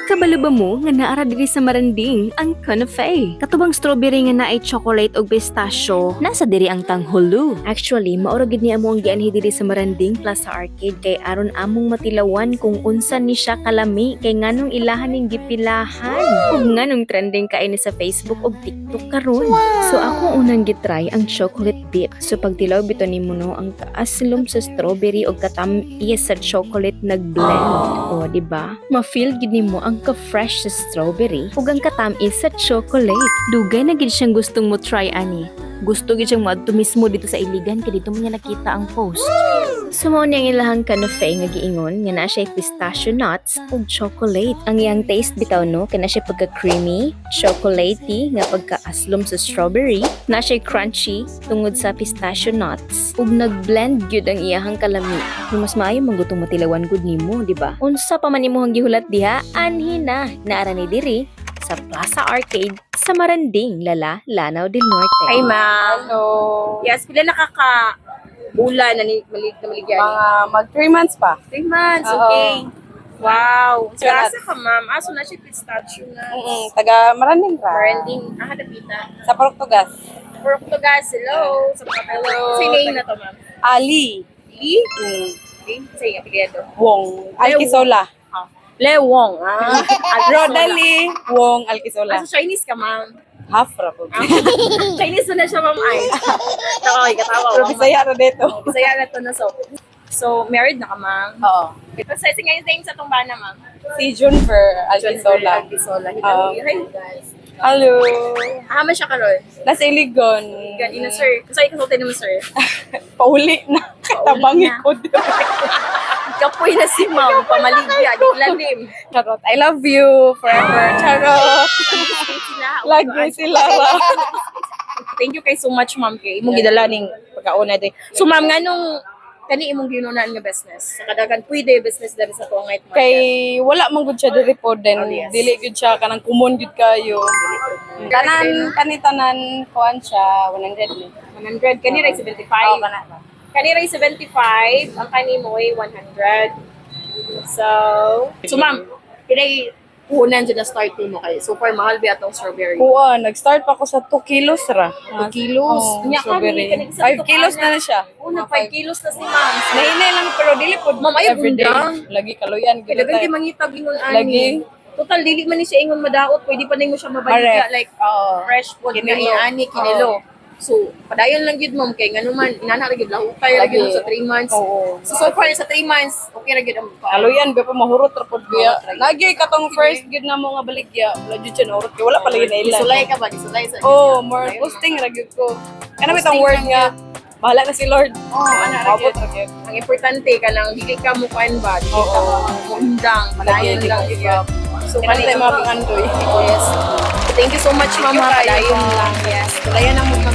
Kabalo ba mo nga naara diri sa Maranding ang Kunafe? Katubang strawberry nga naay chocolate ug pistachio. Nasa diri ang tanghulu. Actually, maoro gid ni amo ang gianhi diri sa Maranding Plaza Arcade kay aron among matilawan kung unsa ni siya kalami kay nganong ilahan ning gipilahan. Ug nganong trending kaini sa Facebook ug TikTok karon. So ako unang gitry ang chocolate dip. So pagtilaw bito nimo no ang kaaslom sa strawberry ug katamis sa chocolate nagblend. O di ba? Ma-feel gid nimo ang ka-fresh sa strawberry ug ang katamis sa chocolate. Dugay na gid siyang gustong mo try ani. Gusto gid siyang moadto mismo dito sa Iligan kay dito mo niya nakita ang post. So mao ni ang ilahang Kunafe nga giingon nga naa siya pistachio nuts ug chocolate. Ang iyang taste bitaw no kana siya pagka-creamy, chocolatey nga pagka-aslom sa strawberry, naa siya crunchy tungod sa pistachio nuts ug nag-blend gyud ang iyahang kalami. Kung mas maayo manggutong matilawan gud nimo, di ba? Unsa pa man imong gihulat diha, anhi na naara ni diri sa Plaza Arcade sa Maranding, Lanao del Norte. Hi, ma'am. Hello. Yes, pila nakaka-bulan na maligyan? Mga mag 3 months pa. 3 months, Oo. okay. Wow. So, Salamat. asa ka, ma'am? Aso na siya pistachio na. Taga Maranding ra. Branding. Hadapita. Sa Portugas. Portugas, hello. Sa mga hello. Say name na to, ma'am. Ali. Lee? Mm. Okay. Say, apelyido. Wong. Alquisola. Lewong. Rodali. Wong Alquisola. Aso Chinese ka, ma'am. Half ra po. Chinese na siya, ma'am. Ay. Okay, katawa. Pero Bisaya ra dito. Bisaya na to na so, married na ka, ma'am. Oo. Ito sa ngayon name sa tumbana, ma'am. Si Juniper Alquisola. Alquisola. Oo. Hi, guys. Hello. Ahama siya karon. Nasa Iligon. Ganina, sir. Kasi ikasulti naman, sir. Pauli na. Tabangi na. ko dito. Kapoy na si ma'am. Pamaligya. Di lalim. Charot. I love you forever. Charot. Lagi sila ra. Thank you kay so much, ma'am. Kay imong gidala ning pagkauna day. So, ma'am, nga nung kani imong ginunan nga business. Sa kadagan pwede business dali sa tuangay market. Kay wala man gud siya diri po then Oh, yes. dili gud siya kanang common gud kayo. Tanan kuan siya 100 ni. 100 kani ray 75. Oh, kana. Kani ray 75, ang kani mo ay 100. So ma'am, kinay unan dyan na start mo kay super mahal ba atong strawberry? Kuan, nag-start pa ako sa 2 kilos ra. 2 kilos. Oh, Nya kami strawberry. kanang isang 5 kilos na siya. Una 5 kilos na si ma'am. Nahinay lang pero dili pod Ma'am, ay, everyday. bundang. Lagi kaluyan gud Kailangan di tayo. mangitag ingon Lagi. ani. Total dili man ni siya ingon madaot, pwede pa nimo siya mabaligya Correct. like Oo. fresh food na Kinilo. ani kinilo. So, padayon lang gid ma'am kay ngano man inana ra gid lahutay ra Lagi. gid sa 3 months. Oo. So far sa 3 months, okay ra gid ang Kaluyan ba pa mahurot ra pod biya. Mahurot ra. Lagi katong first gud na mo nga baligya. Wala jud siya nahurot kay wala pa lagi na ilan. Sulay ka ba? Sulay sa Oh, more posting ra gyud ko. Kana bitong word nga bahala na si Lord. Oh, ano ra Abot gyud. ra gyud. Ang importante ka lang dili ka mo kuan ba? Dili ka Oo. mo undang, padayon Lagi, lang lagi. gyud. So Kanang tayo mga pangandoy. Yes. Thank you so much, Thank you Mama. kayo, Padayon ma'am. lang. Yes. Padayon ang mga